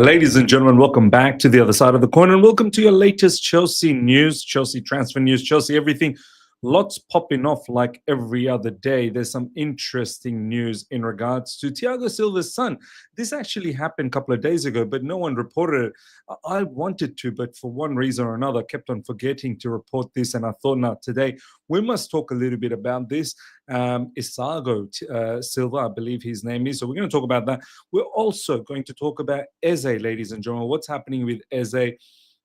Ladies and gentlemen, welcome back to the other side of the corner and welcome to your latest Chelsea news, Chelsea transfer news, Chelsea everything. Lots popping off like every other day. There's some interesting news in regards to Thiago Silva's son. This actually happened a couple of days ago, but no one reported it. I wanted to, but for one reason or another, kept on forgetting to report this. And I thought, now today we must talk a little bit about this. Isago Silva, I believe his name is. So we're going to talk about that. We're also going to talk about Eze, ladies and gentlemen. What's happening with Eze?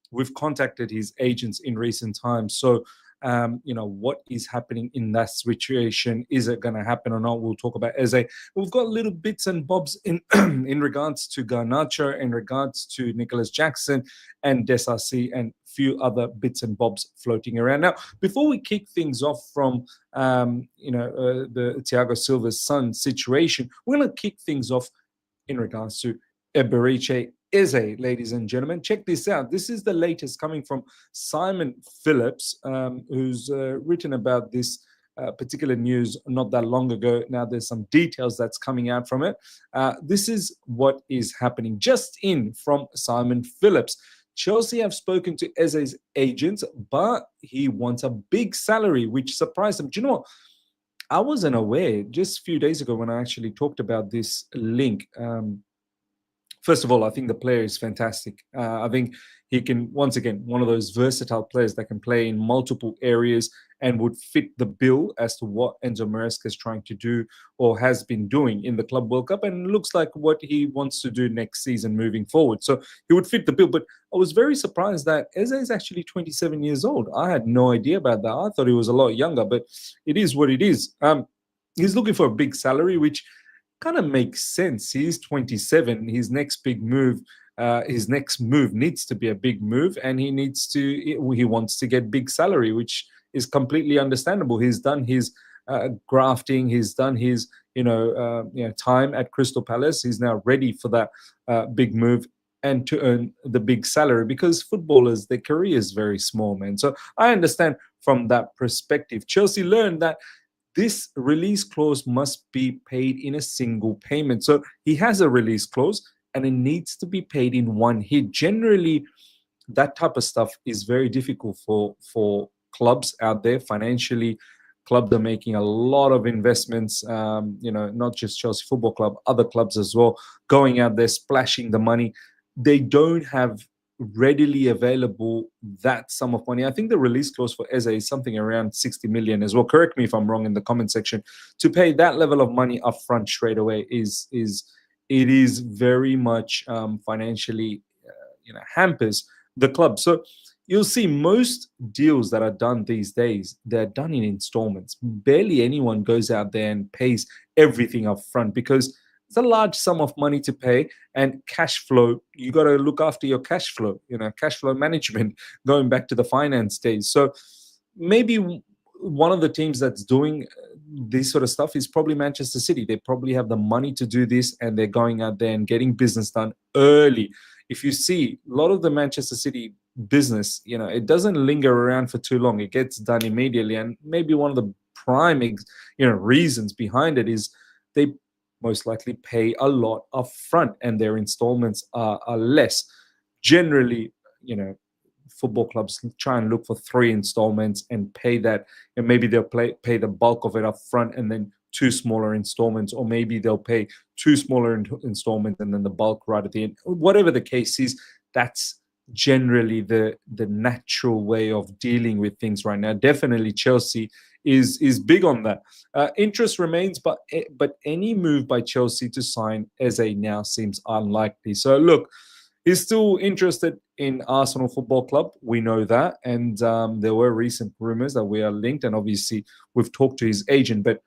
We've contacted his agents in recent times. So what is happening in that situation? Is it going to happen or not? We'll talk about Eze. We've got little bits and bobs in in regards to Garnacho, in regards to Nicholas Jackson and Desasi, and few other bits and bobs floating around. Now, before we kick things off from the Thiago Silva's son situation, we're going to kick things off in regards to Eberiche Eze, ladies and gentlemen. Check this out. This is the latest coming from Simon Phillips, who's written about this particular news not that long ago. Now there's some details that's coming out from it. This is what is happening. Just in from Simon Phillips. Chelsea have spoken to Eze's agents, but he wants a big salary, which surprised him. Do you know what? I wasn't aware just a few days ago when I actually talked about this link. First of all, I think the player is fantastic. I think he can, once again, one of those versatile players that can play in multiple areas and would fit the bill as to what Enzo Maresca is trying to do or has been doing in the Club World Cup, and looks like what he wants to do next season moving forward. So he would fit the bill. But I was very surprised that Eze is actually 27 years old. I had no idea about that. I thought he was a lot younger, but it is what it is. He's looking for a big salary, which kind of makes sense. He's 27. His next move needs to be a big move, and he wants to get big salary, which is completely understandable. He's done his grafting. He's done his time at Crystal Palace. He's now ready for that big move and to earn the big salary, because footballers, their career is very small, man. So I understand from that perspective. Chelsea learned that this release clause must be paid in a single payment. So he has a release clause and it needs to be paid in one hit. Generally, that type of stuff is very difficult for clubs out there. Financially, clubs are making a lot of investments, not just Chelsea Football Club, other clubs as well, going out there, splashing the money. They don't have readily available that sum of money. I think the release clause for Eze is something around 60 million as well. Correct me if I'm wrong in the comment section. To pay that level of money up front straight away is very much financially hampers the club. So you'll see most deals that are done these days, they're done in installments. Barely anyone goes out there and pays everything up front, because it's a large sum of money to pay, and cash flow, you got to look after your cash flow, cash flow management, going back to the finance days. So maybe one of the teams that's doing this sort of stuff is probably Manchester City. They probably have the money to do this, and they're going out there and getting business done early. If you see a lot of the Manchester City business, it doesn't linger around for too long. It gets done immediately. And maybe one of the prime reasons behind it is they most likely pay a lot up front and their installments are less. Generally, football clubs try and look for 3 installments and pay that, and maybe they'll pay the bulk of it up front and then 2 smaller installments, or maybe they'll pay 2 smaller installments and then the bulk right at the end. Whatever the case is, that's generally the natural way of dealing with things right now. Definitely Chelsea is big on that. Interest remains, but any move by Chelsea to sign Eze now seems unlikely. So look, he's still interested in Arsenal Football Club. We know that, and there were recent rumors that we are linked, and obviously we've talked to his agent. But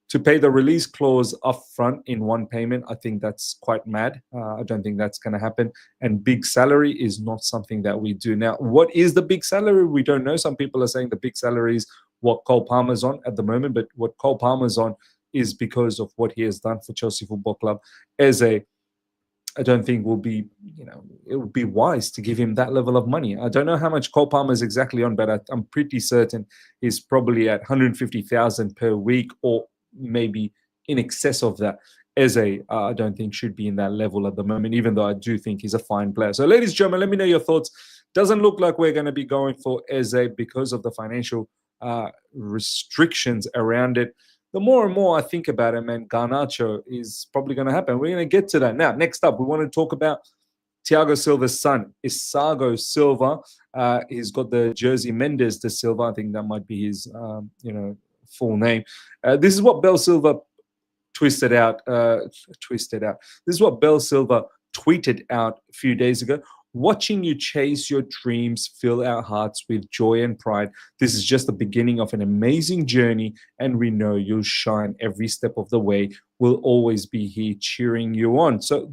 to pay the release clause up front in one payment, I think that's quite mad. I don't think that's going to happen. And big salary is not something that we do. Now, what is the big salary? We don't know. Some people are saying the big salary is what Cole Palmer's on at the moment, but what Cole Palmer's on is because of what he has done for Chelsea Football Club. I don't think will be, it would be wise to give him that level of money. I don't know how much Cole Palmer is exactly on, but I'm pretty certain he's probably at 150,000 per week, or maybe in excess of that. Eze, I don't think should be in that level at the moment, even though I do think he's a fine player. So, ladies and gentlemen, let me know your thoughts. Doesn't look like we're going to be going for Eze because of the financial restrictions around it. The more and more I think about it, man, Garnacho is probably going to happen. We're going to get to that. Now, next up, we want to talk about Thiago Silva's son, Isago Silva. He's got the jersey Mendes de Silva. I think that might be his, full name. This is what Bell Silva twisted out. This is what Bell Silva tweeted out a few days ago. Watching you chase your dreams fill our hearts with joy and pride. This is just the beginning of an amazing journey, and we know you'll shine every step of the way. We'll always be here cheering you on. So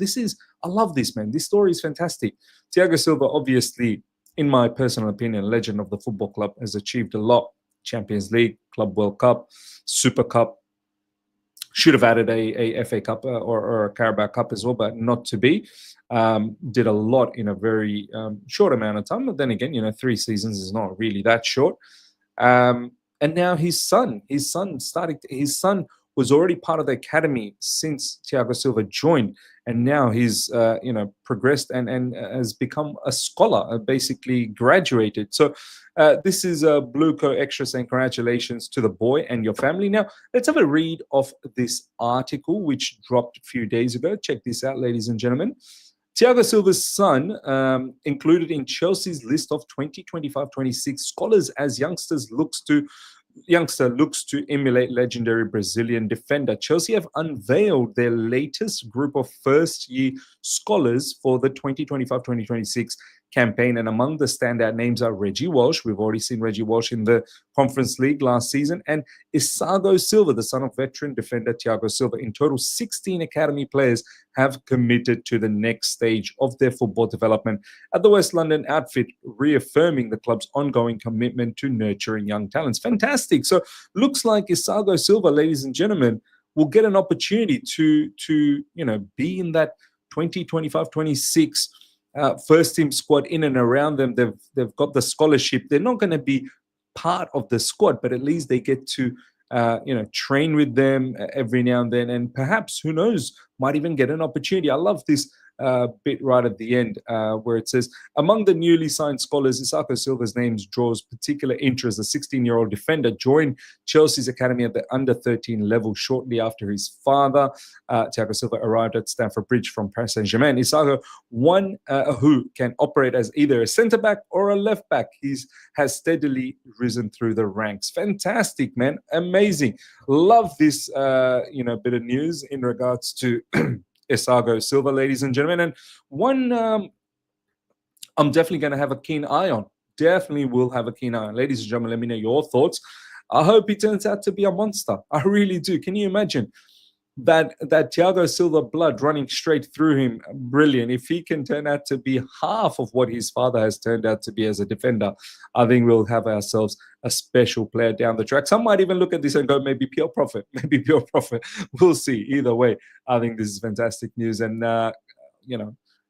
I love this, man. This story is fantastic. Thiago Silva, obviously, in my personal opinion, legend of the football club, has achieved a lot. Champions League, Club World Cup, Super Cup. Should have added a FA Cup or a Carabao Cup as well, but not to be. Did a lot in a very short amount of time. But then again, 3 seasons is not really that short. And now his son was already part of the academy since Thiago Silva joined, and now he's progressed and has become a scholar, basically graduated. So this is Blueco Extra saying congratulations to the boy and your family. Now let's have a read of this article which dropped a few days ago. Check this out, ladies and gentlemen. Thiago Silva's son included in Chelsea's list of 2025-26 scholars as youngster looks to emulate legendary Brazilian defender. Chelsea have unveiled their latest group of first-year scholars for the 2025-2026 campaign, and among the standout names are Reggie Walsh. We've already seen Reggie Walsh in the Conference League last season, and Isago Silva, the son of veteran defender Thiago Silva. In total, 16 academy players have committed to the next stage of their football development at the West London outfit, reaffirming the club's ongoing commitment to nurturing young talents. Fantastic. So looks like Isago Silva, ladies and gentlemen, will get an opportunity to be in that 2025-26 first team squad. In and around them, they've got the scholarship. They're not going to be part of the squad, but at least they get to train with them every now and then, and perhaps, who knows, might even get an opportunity. I love this bit right at the end where it says, among the newly signed scholars, Isago Silva's name draws particular interest. The 16-year-old defender joined Chelsea's academy at the under-13 level shortly after his father, Thiago Silva, arrived at Stamford Bridge from Paris Saint-Germain. Isago, one who can operate as either a centre-back or a left-back, has steadily risen through the ranks. Fantastic, man. Amazing. Love this bit of news in regards to Isago Silva, ladies and gentlemen. And one I'm definitely going to have a keen eye on. Definitely will have a keen eye on. Ladies and gentlemen, let me know your thoughts. I hope he turns out to be a monster. I really do. Can you imagine that Thiago Silva blood running straight through him? Brilliant. If he can turn out to be half of what his father has turned out to be as a defender, I think we'll have ourselves a special player down the track. Some might even look at this and go, maybe pure profit. Maybe pure profit. We'll see. Either way, I think this is fantastic news. And,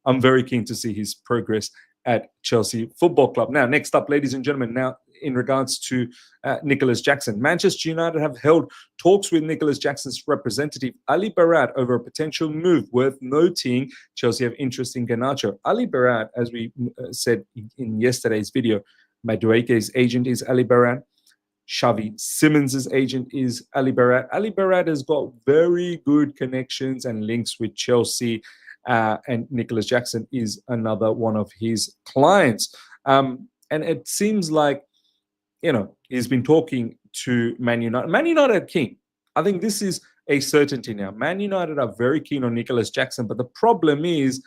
I'm very keen to see his progress at Chelsea Football Club. Now, next up, ladies and gentlemen, now in regards to Nicholas Jackson. Manchester United have held talks with Nicholas Jackson's representative, Ali Barat, over a potential move. Worth noting, Chelsea have interest in Ganacho. Ali Barat, as we said in yesterday's video, Madueke's agent is Ali Barat. Xavi Simons' agent is Ali Barat. Ali Barat has got very good connections and links with Chelsea, and Nicholas Jackson is another one of his clients. And it seems like, he's been talking to Man United. Man United are keen. I think this is a certainty now. Man United are very keen on Nicholas Jackson, but the problem is,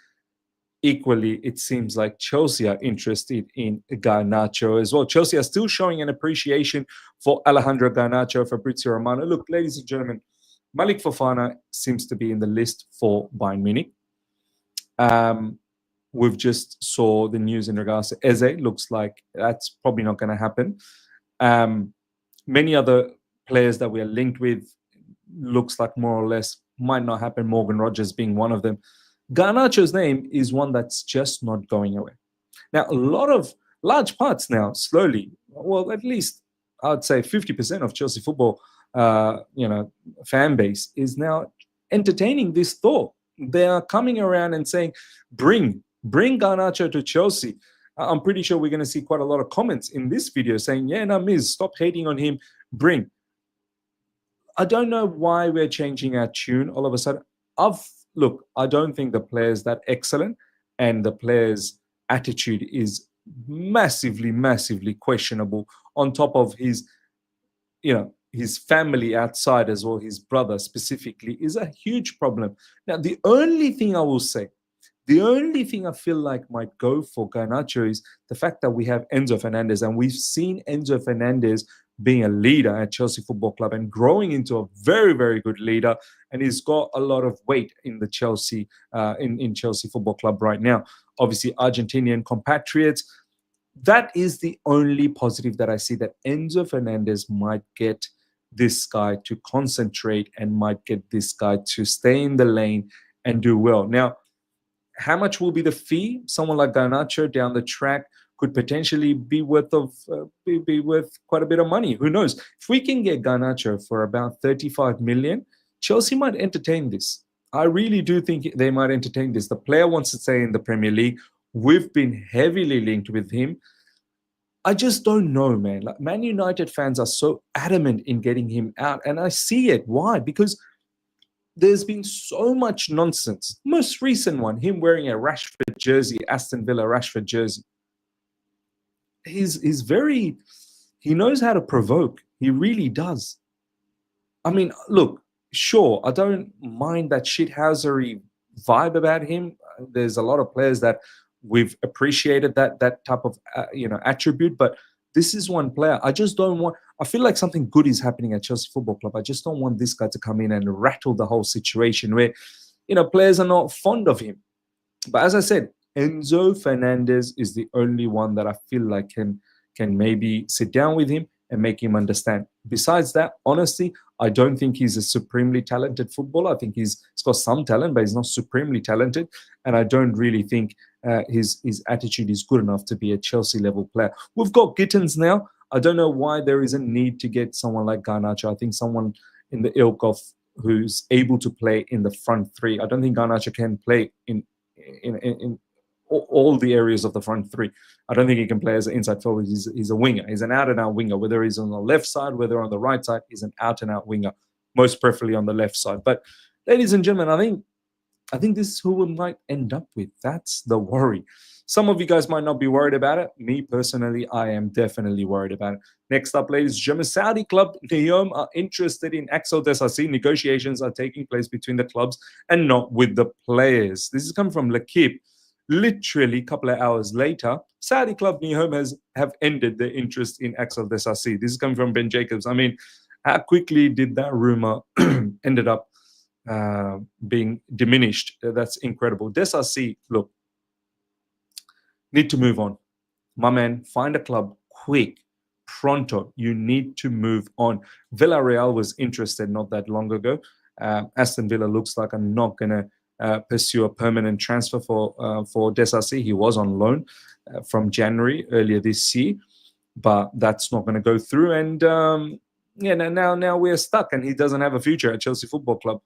equally, it seems like Chelsea are interested in Garnacho as well. Chelsea are still showing an appreciation for Alejandra Ganacho, Fabrizio Romano. Look, ladies and gentlemen, Malik Fofana seems to be in the list for Bayern Munich. We've just saw the news in regards to Eze. Looks like that's probably not going to happen. Many other players that we are linked with, looks like more or less might not happen. Morgan Rogers being one of them. Garnacho's name is one that's just not going away. Now, a lot of large parts now, slowly, well, at least I'd say 50% of Chelsea football, fan base is now entertaining this thought. They are coming around and saying, bring Garnacho to Chelsea. I'm pretty sure we're going to see quite a lot of comments in this video saying, yeah, no, Miz, stop hating on him. Bring. I don't know why we're changing our tune all of a sudden. Look, I don't think the player's that excellent, and the player's attitude is massively questionable, on top of his, his family outside as well. His brother specifically is a huge problem. Now, the only thing I will say, the only thing I feel like might go for Garnacho is the fact that we have Enzo Fernandez, and we've seen Enzo Fernandez being a leader at Chelsea Football Club and growing into a very good leader, and he's got a lot of weight in the Chelsea in Chelsea Football Club right now. Obviously, Argentinian compatriots. That is the only positive that I see, that Enzo Fernandez might get this guy to concentrate and might get this guy to stay in the lane and do well. Now, how much will be the fee? Someone like Garnacho down the track could potentially be worth quite a bit of money. Who knows? If we can get Garnacho for about 35 million, Chelsea might entertain this. I really do think they might entertain this. The player wants to stay in the Premier League. We've been heavily linked with him. I just don't know, man. Like, Man United fans are so adamant in getting him out, and I see it. Why? Because there's been so much nonsense. Most recent one, him wearing a Rashford jersey, Aston Villa Rashford jersey. He knows how to provoke. He really does. I mean, look, sure, I don't mind that shithousery vibe about him. There's a lot of players that we've appreciated that type of attribute, but this is one player. I just don't want. I feel like something good is happening at Chelsea Football Club. I just don't want this guy to come in and rattle the whole situation where, players are not fond of him. But as I said, Enzo Fernandez is the only one that I feel like can maybe sit down with him and make him understand. Besides that, honestly, I don't think he's a supremely talented footballer. I think he's got some talent, but he's not supremely talented. And I don't really think his attitude is good enough to be a Chelsea level player. We've got Gittins now. I don't know why there is a need to get someone like Garnacho. I think someone in the ilk of who's able to play in the front three. I don't think Garnacho can play in all the areas of the front three. I don't think he can play as an inside forward. He's a winger. He's an out-and-out winger. Whether he's on the left side, whether on the right side, he's an out-and-out winger, most preferably on the left side. But ladies and gentlemen, I think this is who we might end up with. That's the worry. Some of you guys might not be worried about it. Me, personally, I am definitely worried about it. Next up, ladies and gentlemen, Saudi club Neom are interested in Axel Diagne. Negotiations are taking place between the clubs and not with the players. This is coming from L'Equipe. Literally a couple of hours later, Saudi club Neom have ended their interest in Axel Diagne. This is coming from Ben Jacobs. I mean, how quickly did that rumor ended up being diminished? That's incredible. Diagne, look, need to move on. My man, find a club quick, pronto. You need to move on. Villarreal was interested not that long ago. Aston Villa looks like I'm not going to pursue a permanent transfer for Diagne. He was on loan from January earlier this year, but that's not going to go through. And now we're stuck, and he doesn't have a future at Chelsea Football Club.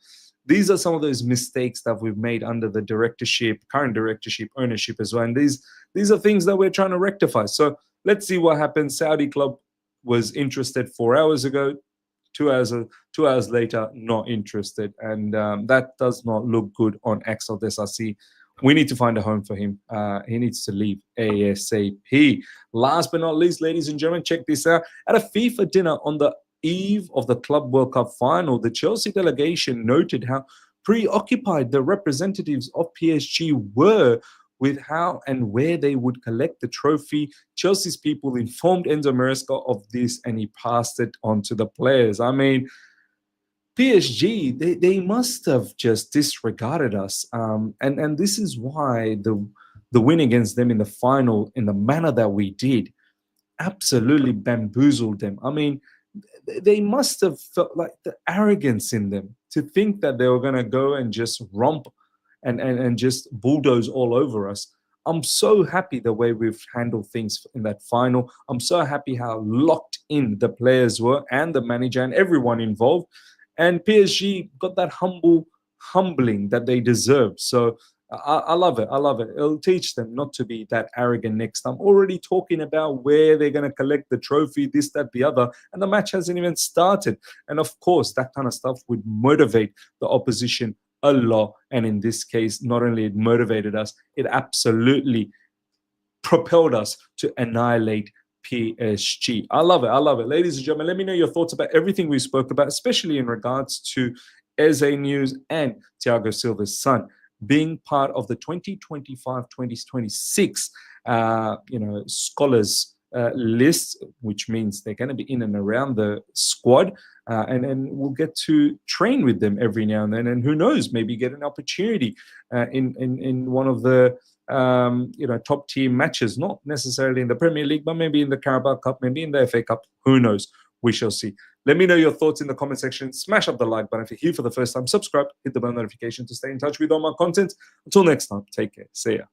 These are some of those mistakes that we've made under the current directorship, ownership as well. And these are things that we're trying to rectify. So let's see what happens. Saudi club was interested 4 hours ago. 2 hours later, not interested. And that does not look good on Axel Diagne. We need to find a home for him. He needs to leave ASAP. Last but not least, ladies and gentlemen, check this out. At a FIFA dinner on the eve of the Club World Cup final, the Chelsea delegation noted how preoccupied the representatives of PSG were with how and where they would collect the trophy. Chelsea's people informed Enzo Maresca of this, and he passed it on to the players. I mean, PSG, they must have just disregarded us. And this is why the win against them in the final, in the manner that we did, absolutely bamboozled them. I mean, they must have felt like the arrogance in them to think that they were going to go and just romp and just bulldoze all over us. I'm so happy the way we've handled things in that final. I'm so happy how locked in the players were and the manager and everyone involved. And PSG got that humble humbling that they deserve. So I love it. I love it. It'll teach them not to be that arrogant next time. Already talking about where they're going to collect the trophy, this, that, the other, and the match hasn't even started. And of course, that kind of stuff would motivate the opposition a lot. And in this case, not only it motivated us, it absolutely propelled us to annihilate PSG. I love it. I love it. Ladies and gentlemen, let me know your thoughts about everything we spoke about, especially in regards to Eze news and Thiago Silva's son being part of the 2025-2026 scholars list, which means they're going to be in and around the squad, and we'll get to train with them every now and then, and who knows, maybe get an opportunity in one of the top tier matches, not necessarily in the Premier League, but maybe in the Carabao Cup, maybe in the FA Cup. Who knows? We shall see. Let me know your thoughts in the comment section. Smash up the like button if you're here for the first time. Subscribe, hit the bell notification to stay in touch with all my content. Until next time, take care. See ya.